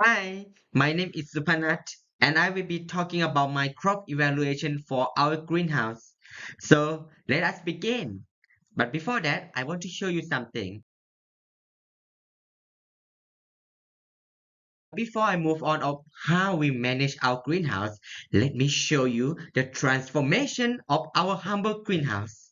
Hi, my name is Supanut, and I will be talking about my crop evaluation for our greenhouse. So let us begin. But before that, I want to show you something. Before I move on of how we manage our greenhouse, let me show you the transformation of our humble greenhouse.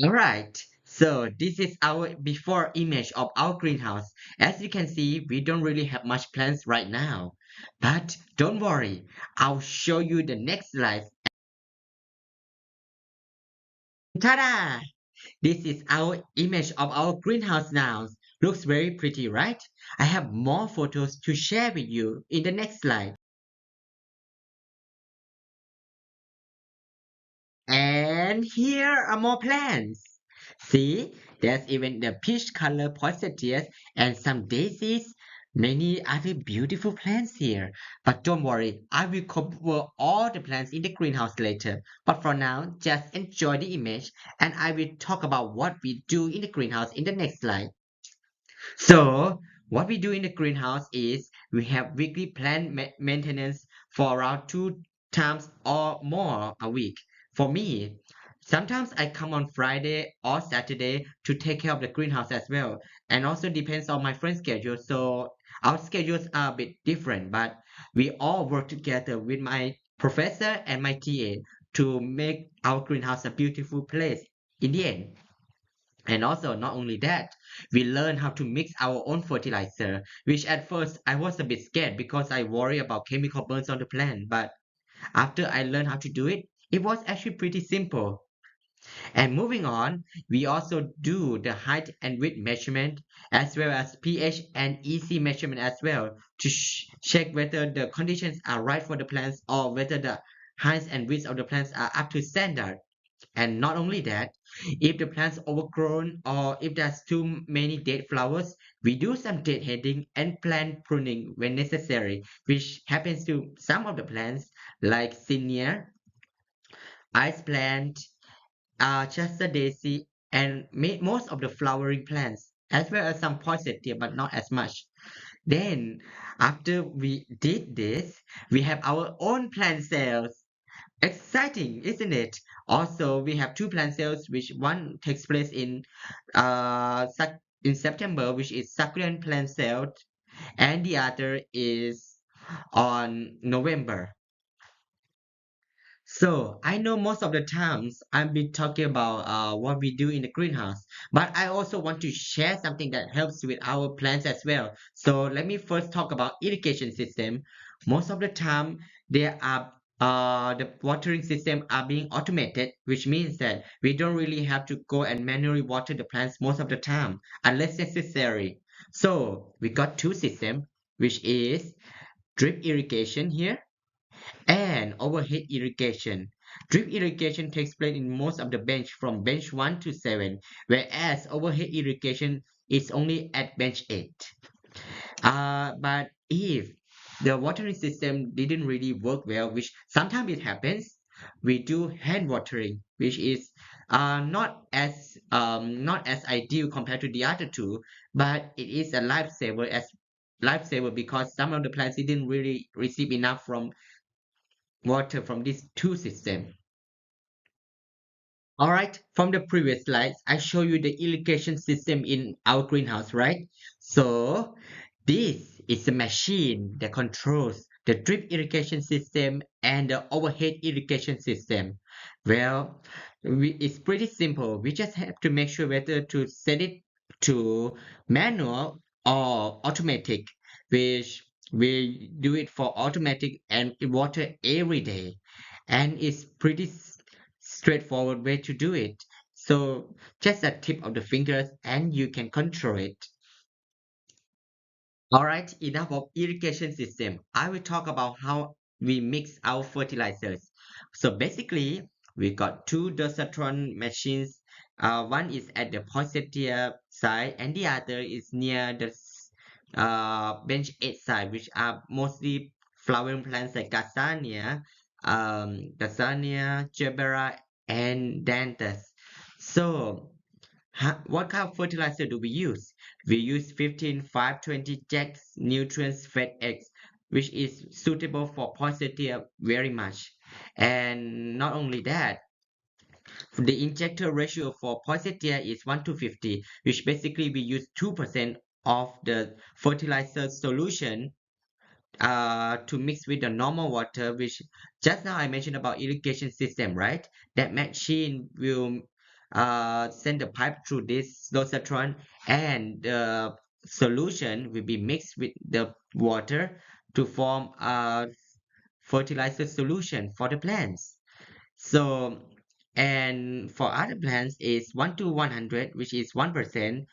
Alright, so this is our before image of our greenhouse. As you can see, we don't really have much plants right now. But don't worry, I'll show you the next slide. Ta-da! This is our image of our greenhouse now. Looks very pretty, right? I have more photos to share with you in the next slide. And here are more plants. See, there's even the peach color poinsettias and some daisies, many other beautiful plants here. But don't worry, I will cover all the plants in the greenhouse later. But for now, just enjoy the image and I will talk about what we do in the greenhouse in the next slide. So, what we do in the greenhouse is we have weekly plant maintenance for around two times or more a week. For me, sometimes I come on Friday or Saturday to take care of the greenhouse as well. And also depends on my friend's schedule. So our schedules are a bit different, but we all work together with my professor and my TA to make our greenhouse a beautiful place in the end. And also, not only that, we learn how to mix our own fertilizer, which at first I was a bit scared because I worry about chemical burns on the plant. But after I learned how to do it, it was actually pretty simple. And moving on, we also do the height and width measurement as well as pH and EC measurement as well to check whether the conditions are right for the plants or whether the height and width of the plants are up to standard. And not only that, if the plant's overgrown or if there's too many dead flowers, we do some deadheading and plant pruning when necessary, which happens to some of the plants like Zinnia, ice plant, Chester daisy, and most of the flowering plants, as well as some poinsettia, but not as much. Then, after we did this, we have our own plant cells. Exciting, isn't it? Also, we have two plant sales, which one takes place in September, which is succulent plant sale, and the other is on November. So I know most of the times I've been talking about what we do in the greenhouse, but I also want to share something that helps with our plants as well. So let me first talk about irrigation system. Most of the time, there are the watering system are being automated, which means that we don't really have to go and manually water the plants most of the time unless necessary. So we got two systems, which is drip irrigation here and overhead irrigation. Drip irrigation takes place in most of the bench from bench 1 to 7, whereas overhead irrigation is only at bench 8. But if the watering system didn't really work well, which sometimes it happens, we do hand watering, which is not as ideal compared to the other two, but it is a lifesaver because some of the plants didn't really receive enough from water from these two systems. All right, from the previous slides, I show you the irrigation system in our greenhouse, right? So this is a machine that controls the drip irrigation system and the overhead irrigation system. Well, it's pretty simple. We just have to make sure whether to set it to manual or automatic, which we do it for automatic and water every day. And it's pretty straightforward way to do it. So just a tip of the fingers and you can control it. All right, enough of irrigation system. I will talk about how we mix our fertilizers. So basically, we got two dosatron machines. One is at the poinsettia side, and the other is near the bench 8 side, which are mostly flowering plants like Gazania, Gerbera, and Dantas. So what kind of fertilizer do we use? We use 15-5-20 Jack's nutrients fed eggs, which is suitable for poinsettia very much. And not only that, the injector ratio for poinsettia is 1 to 50, which basically we use 2% of the fertilizer solution to mix with the normal water, which just now I mentioned about irrigation system, right? That machine will send the pipe through this dosatron, and the solution will be mixed with the water to form a fertilizer solution for the plants. So, and for other plants is 1 to 100, which is 1%.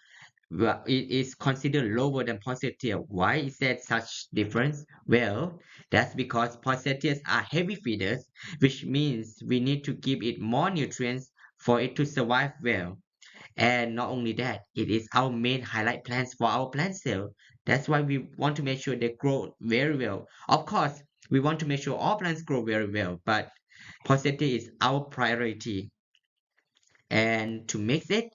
Well, it is considered lower than poinsettia. Why is that such difference? Well, that's because poinsettias are heavy feeders, which means we need to give it more nutrients for it to survive well. And not only that, it is our main highlight plants for our plant cell. That's why we want to make sure they grow very well. Of course, we want to make sure all plants grow very well, but poinsettia is our priority. And to mix it,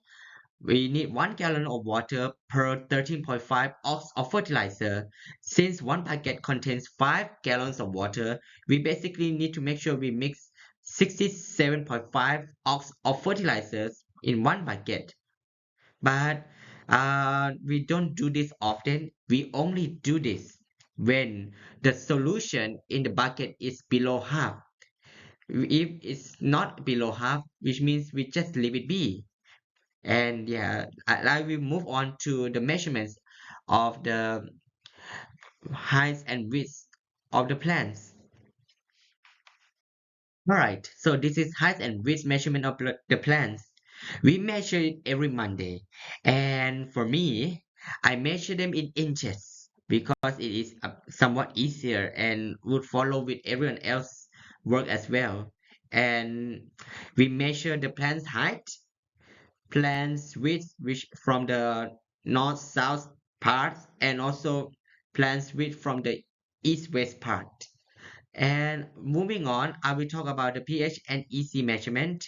we need 1 gallon of water per 13.5 ounce of fertilizer. Since one packet contains 5 gallons of water, we basically need to make sure we mix 67.5 ounce of fertilizers in one bucket. But we don't do this often. We only do this when the solution in the bucket is below half. If it's not below half, which means we just leave it be. And yeah, I will move on to the measurements of the height and width of the plants. All right, so this is height and width measurement of the plants. We measure it every Monday, and for me, I measure them in inches because it is somewhat easier and would follow with everyone else work as well. And we measure the plant's height, plants width, which from the north south part, and also plants width from the east west part. And moving on, I will talk about the pH and EC measurement.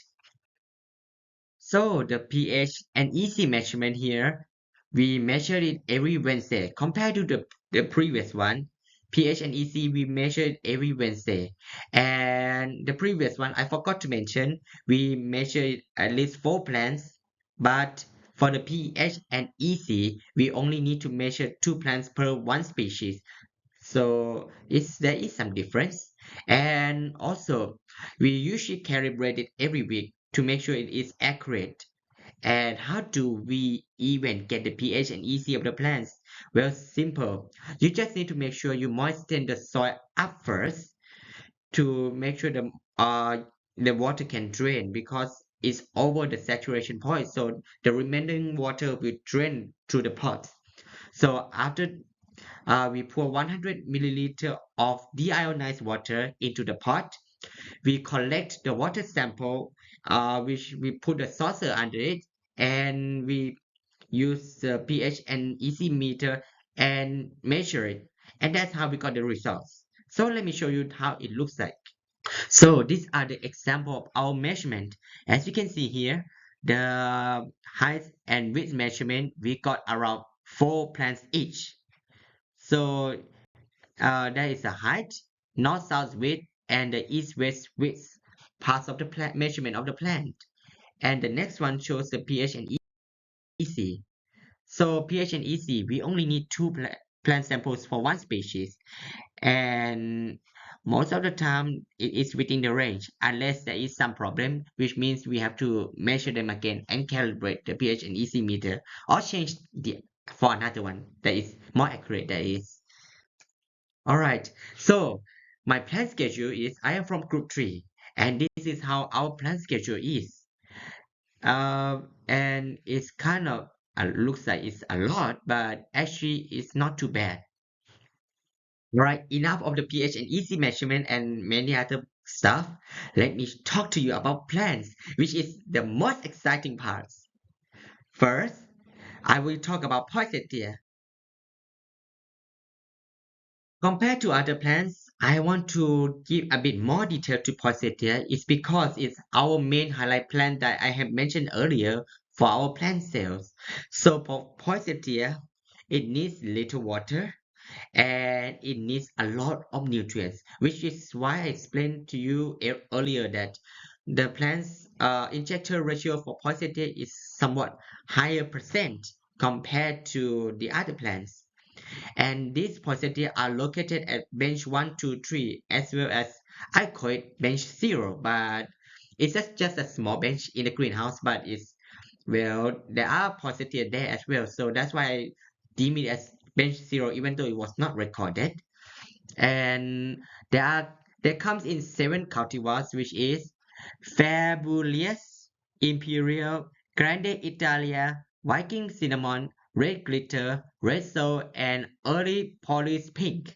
So the pH and EC measurement here, we measure it every Wednesday compared to the previous one. pH and EC we measure it every Wednesday. And the previous one, I forgot to mention, we measure it at least 4 plants, but for the pH and EC, we only need to measure 2 plants per one species. So there is some difference. And also, we usually calibrate it every week to make sure it is accurate. And how do we even get the pH and EC of the plants? Well, simple. You just need to make sure you moisten the soil up first to make sure the water can drain because it's over the saturation point. So the remaining water will drain through the pot. So after we pour 100 milliliter of deionized water into the pot. We collect the water sample, which we put a saucer under it, and we use the pH and EC meter and measure it. And that's how we got the results. So let me show you how it looks like. So these are the example of our measurement. As you can see here, the height and width measurement, we got around 4 plants each. So there is a height, north-south width, and the east-west width parts of the plant measurement of the plant. And the next one shows the pH and EC. So pH and EC, we only need two plant samples for one species, and most of the time it is within the range unless there is some problem, which means we have to measure them again and calibrate the pH and EC meter or change the for another one that is more accurate. That is. All right, so my plan schedule is I am from group 3, and this is how our plan schedule is. And it's kind of looks like it's a lot, but actually it's not too bad. All right, enough of the pH and EC measurement and many other stuff. Let me talk to you about plants, which is the most exciting part. First, I will talk about poinsettia. Compared to other plants, I want to give a bit more detail to poinsettia. It's because it's our main highlight plant that I have mentioned earlier for our plant cells. So for poinsettia, it needs little water and it needs a lot of nutrients, which is why I explained to you earlier that the plant's injector ratio for poinsettia is somewhat higher percent compared to the other plants. And these poinsettia are located at bench 1, 2, 3, as well as I call it bench 0, but it's just a small bench in the greenhouse, but it's well, there are poinsettia there as well, so that's why I deem it as bench 0, even though it was not recorded. And there comes in 7 cultivars, which is Fabulous, Imperial, Grande Italia, Viking Cinnamon, Red Glitter, Red Soul, and Early Polish Pink.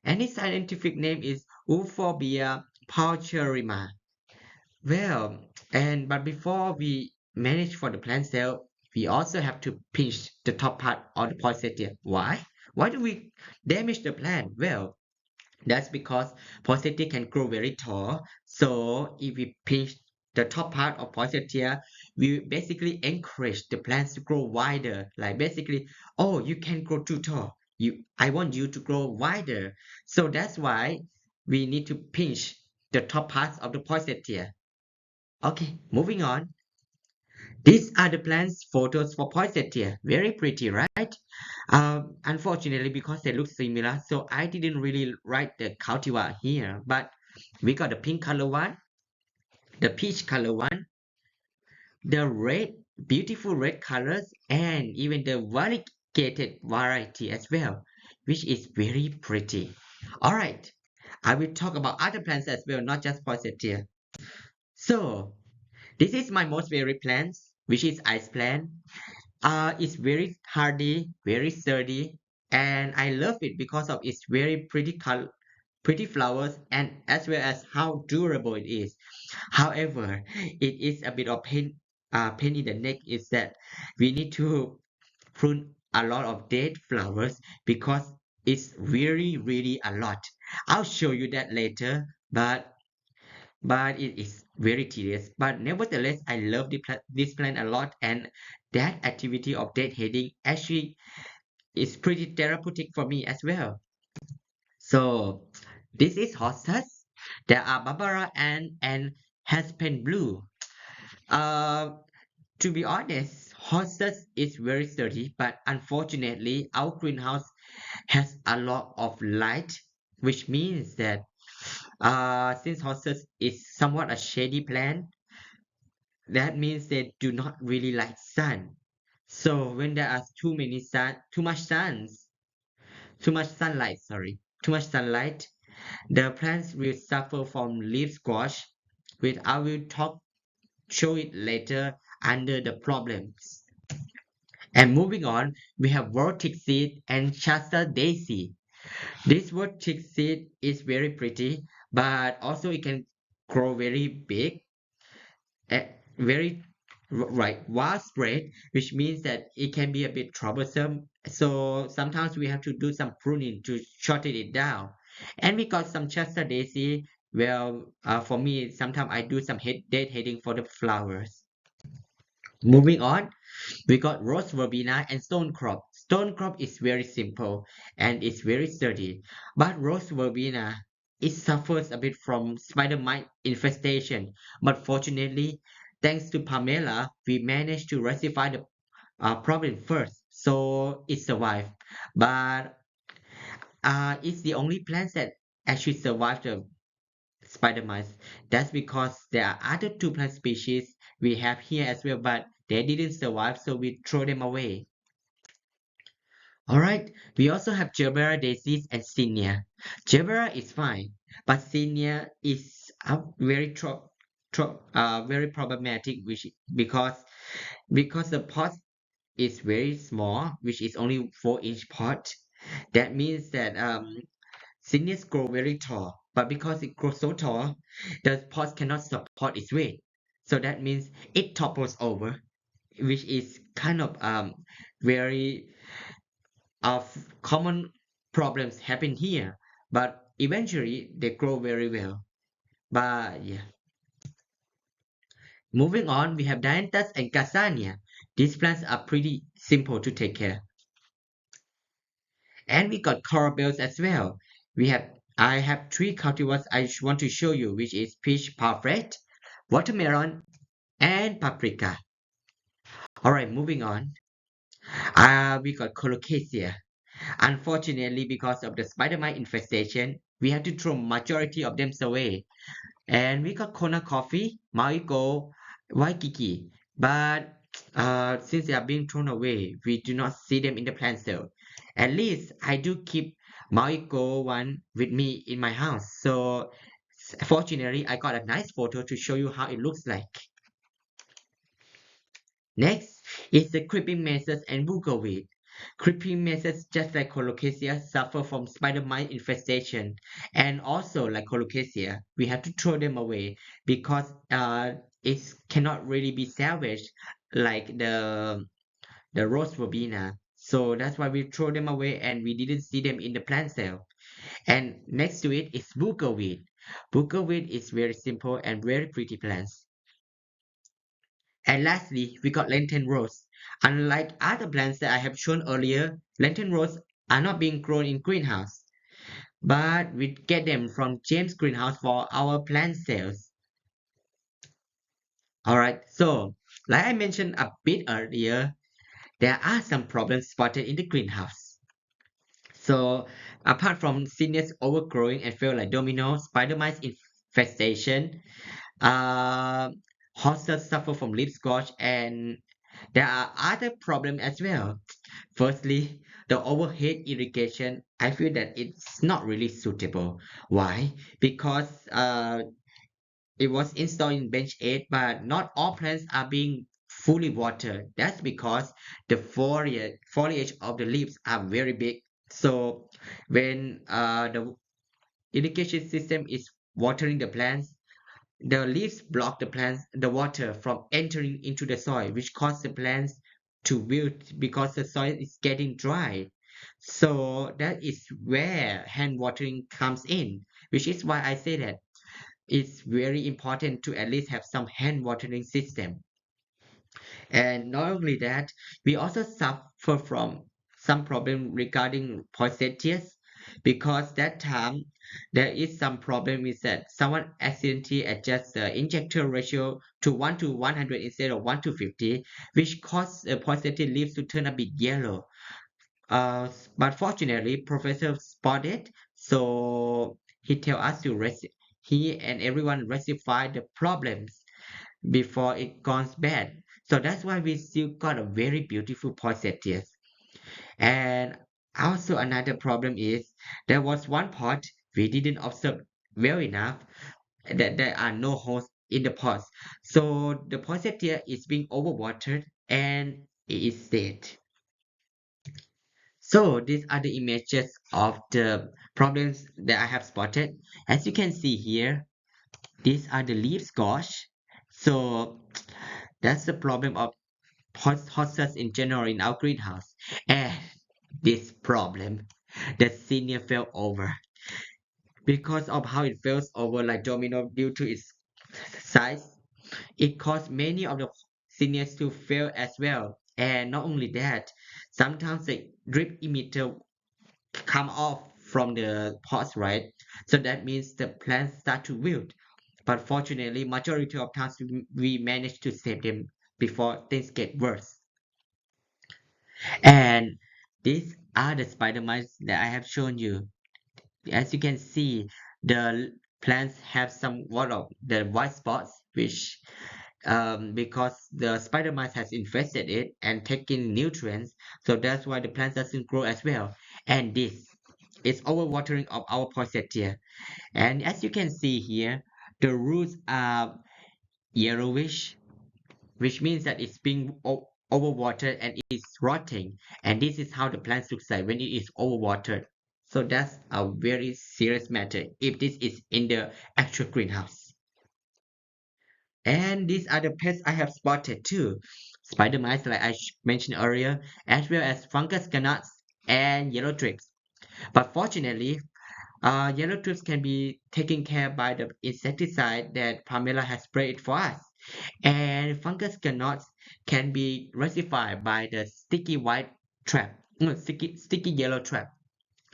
And its scientific name is Euphorbia paucherrima. Well, but before we manage for the plant cell, we also have to pinch the top part of the poinsettia. Why? Why do we damage the plant? Well, that's because poinsettia can grow very tall. So if we pinch the top part of poinsettia, we basically encourage the plants to grow wider. Like basically, oh, you can grow too tall. I want you to grow wider. So that's why we need to pinch the top parts of the poinsettia. Okay, moving on. These are the plants photos for poinsettia. Very pretty, right? Unfortunately, because they look similar, so I didn't really write the cultivar here. But we got the pink color one, the peach color one, the red, beautiful red colors, and even the variegated variety as well, which is very pretty. All right, I will talk about other plants as well, not just poinsettia. So this is my most favorite plant, which is ice plant. It's very hardy, very sturdy, and I love it because of its very pretty color, pretty flowers, and as well as how durable it is. However, it is a bit of pain in the neck is that we need to prune a lot of dead flowers because it's really a lot. I'll show you that later, but it is very tedious. But nevertheless, I love this plant a lot, and that activity of deadheading actually is pretty therapeutic for me as well. So this is hostas. There are Barbara Ann and Aspen Blue. Uh, to be honest, hostas is very sturdy, but unfortunately, our greenhouse has a lot of light, which means that since hostas is somewhat a shady plant, that means they do not really like sun. So when there are too much sunlight, too much sunlight, the plants will suffer from leaf squash, which I will show it later under the problems. And moving on, we have vortex seed and Shasta daisy. This vortex seed is very pretty, but also it can grow very big, very widespread, which means that it can be a bit troublesome. So sometimes we have to do some pruning to shorten it down. And we got some Chester daisy. Well, for me, sometimes I do some dead heading for the flowers. Moving on, we got rose verbena and stone crop. Stone crop is very simple and it's very sturdy, but rose verbena it suffers a bit from spider mite infestation. But fortunately, thanks to Pamela, we managed to rectify the problem first, so it survived. But it's the only plant that actually survived the spider mites. That's because there are other two plant species we have here as well, but they didn't survive, so we throw them away. All right, we also have Gerbera daisies and Zinnia. Gerbera is fine, but Zinnia is very problematic, which because the pot is very small, which is only 4-inch pot. That means that Zinnias grow very tall, but because it grows so tall, the pot cannot support its weight. So that means it topples over, which is kind of very of common problems happen here. But eventually they grow very well. But yeah. Moving on, we have Dianthus and Cassania. These plants are pretty simple to take care. And we got coral bells as well. We have I have three cultivars I want to show you, which is peach parfait, watermelon, and paprika. Alright, moving on. We got colocasia. Unfortunately, because of the spider mite infestation, we had to throw majority of them away. And we got Kona coffee, Maiko, Waikiki. But since they are being thrown away, we do not see them in the plant sale. At least I do keep Maiko one with me in my house. So fortunately, I got a nice photo to show you how it looks like. Next is the creeping mazes and buckwheat. Creeping mazes, just like colocasia, suffer from spider mite infestation, and also like colocasia, we have to throw them away because it cannot really be salvaged like the rose verbena. So that's why we throw them away, and we didn't see them in the plant sale. And next to it is buckwheat. Buckwheat is very simple and very pretty plants. And lastly, we got lantern rose. Unlike other plants that I have shown earlier, lantern rose are not being grown in greenhouse, but we get them from James Greenhouse for our plant sales. Alright, so like I mentioned a bit earlier, there are some problems spotted in the greenhouse. So apart from zinnias overgrowing and fail like domino, spider mites infestation, uh, horses suffer from leaf scorch, and there are other problems as well. Firstly, the overhead irrigation, I feel that it's not really suitable. Why? Because it was installed in bench 8, but not all plants are being fully watered. That's because the foliage of the leaves are very big. So when the irrigation system is watering the plants, the leaves block the water from entering into the soil, which causes the plants to wilt because the soil is getting dry. So that is where hand watering comes in, which is why I say that it's very important to at least have some hand watering system. And not only that, we also suffer from some problem regarding poisetias because that time there is some problem is that someone accidentally adjusts the injector ratio to 1 to 100 instead of 1 to 50, which causes the poisetias leaves to turn a bit yellow. But fortunately, Professor spotted, so he tell us to he and everyone rectify the problems before it goes bad. So that's why we still got a very beautiful poinsettias. And also another problem is there was one pot we didn't observe well enough that there are no holes in the pots. So the poinsettia is being overwatered and it is dead. So these are the images of the problems that I have spotted. As you can see here, these are the leaf scorch. So that's the problem of horses in general in our greenhouse. And this problem, the senior fell over because of how it falls over like domino due to its size. It caused many of the seniors to fail as well. And not only that, sometimes the drip emitter come off from the pots, right? So that means the plants start to wilt. But fortunately, majority of times we manage to save them before things get worse. And these are the spider mites that I have shown you. As you can see, the plants have somewhat of the white spots, which because the spider mites has infested it and taken nutrients, so that's why the plant doesn't grow as well. And this is overwatering of our poinsettia. And as you can see here, the roots are yellowish, which means that it's being overwatered and it's rotting. And this is how the plant looks like when it is overwatered. So that's a very serious matter if this is in the actual greenhouse. And these are the pests I have spotted too. Spider mites, like I mentioned earlier, as well as fungus ganates and yellow thrips. But fortunately, yellow thrips can be taken care by the insecticide that Pamela has sprayed for us. and fungus can be rectified by the sticky white trap, no, sticky yellow trap,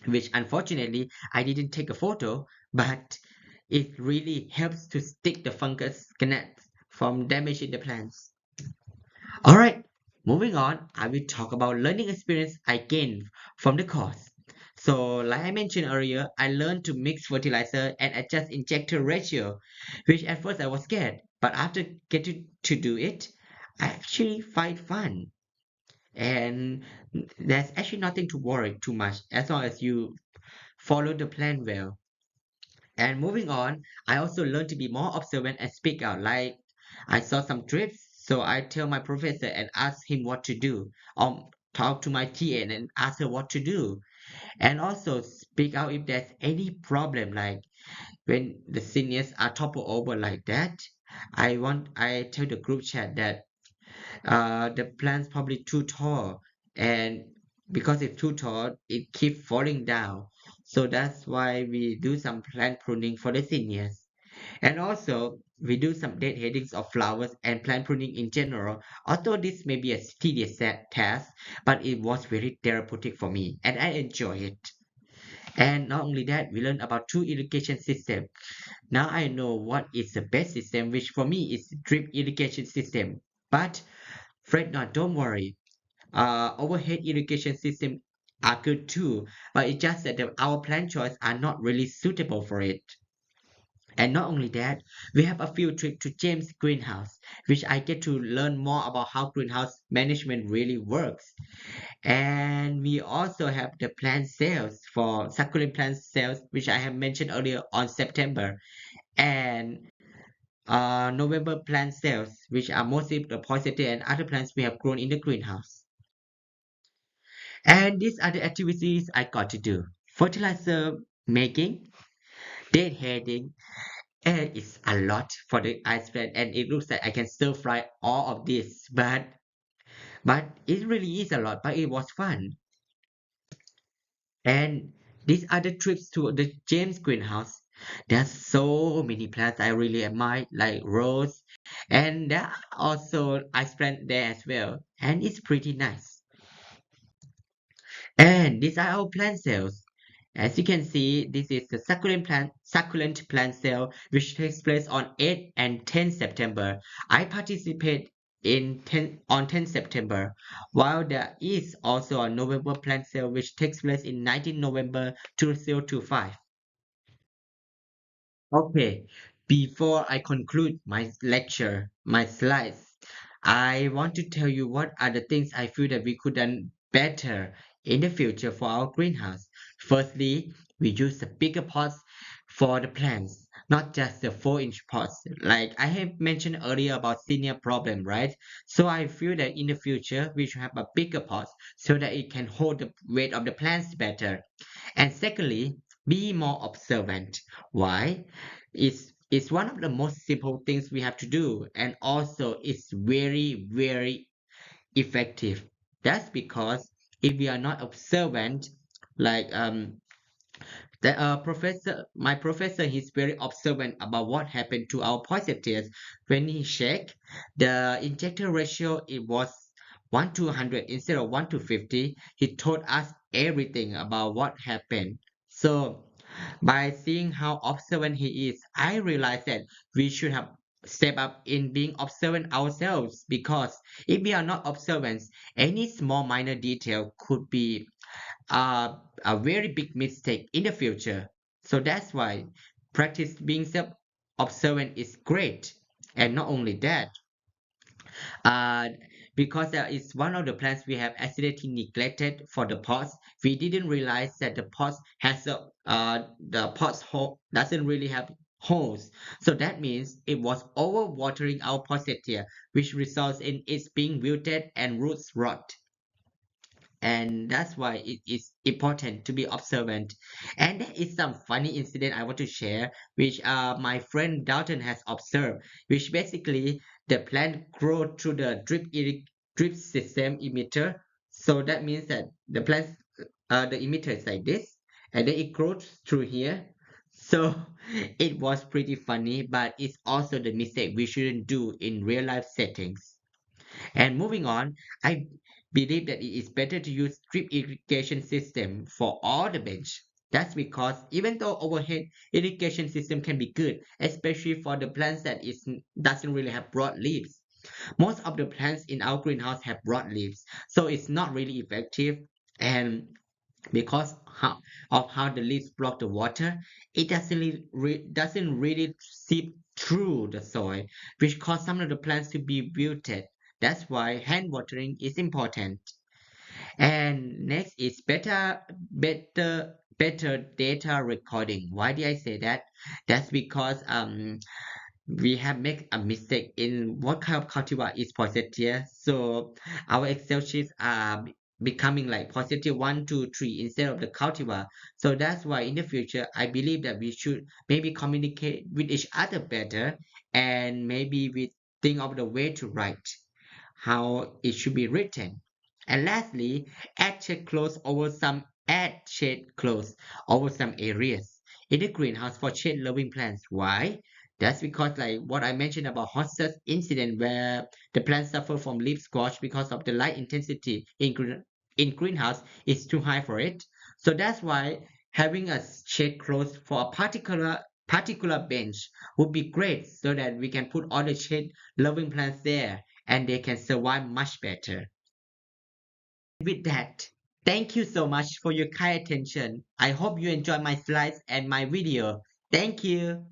which unfortunately I didn't take a photo, but it really helps to stick the fungus gnats from damaging the plants. All right, moving on, I will talk about learning experience I gained from the course. So, like I mentioned earlier, I learned to mix fertilizer and adjust injector ratio, which at first I was scared, but after getting to do it, I actually find fun. And there's actually nothing to worry too much as long as you follow the plan well. And moving on, I also learned to be more observant and speak out. Like I saw some trips, so I tell my professor and ask him what to do, or talk to my TA and ask her what to do. And also speak out if there's any problem, like when the seniors are toppled over like that. I tell the group chat that the plant's probably too tall, and because it's too tall, it keeps falling down. So that's why we do some plant pruning for the seniors. And also, we do some deadheadings of flowers and plant pruning in general. Although this may be a tedious task, but it was very therapeutic for me, and I enjoy it. And not only that, we learned about two irrigation system. Now I know what is the best system, which for me is drip irrigation system. But fret not, don't worry. Overhead irrigation system are good too, but it's just that our plant choice are not really suitable for it. And not only that, we have a field trip to James' greenhouse, which I get to learn more about how greenhouse management really works. And we also have the plant sales for succulent plant sales, which I have mentioned earlier on September, and November plant sales, which are mostly the poinsettia and other plants we have grown in the greenhouse. And these are the activities I got to do. Fertilizer making, deadheading, and it's a lot for the ice plant, and it looks like I can stir fry all of this, but it really is a lot, but it was fun. And these other trips to the James greenhouse, there's so many plants I really admire, like rose, and there are also ice plant there as well, and it's pretty nice. And these are our plant sales. As you can see, this is the succulent plant sale, which takes place on 8 and 10 September. I participate in 10 on 10 September, while there is also a November plant sale which takes place in 19 November 2025. Okay, before I conclude my lecture, my slides, I want to tell you what are the things I feel that we could done better in the future for our greenhouse. Firstly, we use the bigger pots for the plants, not just the 4-inch pots. Like I have mentioned earlier about senior problem, right? So I feel that in the future we should have a bigger pot so that it can hold the weight of the plants better. And secondly, be more observant. Why? It's one of the most simple things we have to do, and also it's very, very effective. That's because if we are not observant, like my professor, he's very observant about what happened to our positives. When he checked the injector ratio, it was 1 to 100 instead of 1 to 50. He told us everything about what happened. So by seeing how observant he is, I realized that we should have step up in being observant ourselves, because if we are not observant, any small minor detail could be a very big mistake in the future. So that's why practice being self-observant is great. And not only that, uh, because it's one of the plants we have accidentally neglected for the pots. We didn't realize that the pots has the pots hole doesn't really have holes. So that means it was over watering our poinsettia, which results in its being wilted and roots rot. And that's why it is important to be observant. And there is some funny incident I want to share, which my friend Dalton has observed, which basically the plant grow through the drip system emitter. So that means that the emitter is like this, and then it grows through here. So it was pretty funny, but it's also the mistake we shouldn't do in real life settings. And moving on, I believe that it is better to use drip irrigation system for all the bench. That's because even though overhead irrigation system can be good, especially for the plants that doesn't really have broad leaves. Most of the plants in our greenhouse have broad leaves, so it's not really effective. And because of how the leaves block the water, it doesn't really seep through the soil, which cause some of the plants to be wilted. That's why hand watering is important. And next is better data recording. Why did I say that? That's because we have made a mistake in what kind of cultivar is positive. So our Excel sheets are becoming like positive 1, 2, 3 instead of the cultivar. So that's why in the future, I believe that we should maybe communicate with each other better, and maybe we think of the way to write how it should be written. And lastly, add shade clothes over some areas in the greenhouse for shade loving plants. Why? That's because like what I mentioned about hostas incident where the plants suffer from leaf scorch because of the light intensity in greenhouse is too high for it. So that's why having a shade close for a particular bench would be great so that we can put all the shade loving plants there and they can survive much better. With that, thank you so much for your kind attention. I hope you enjoyed my slides and my video. Thank you.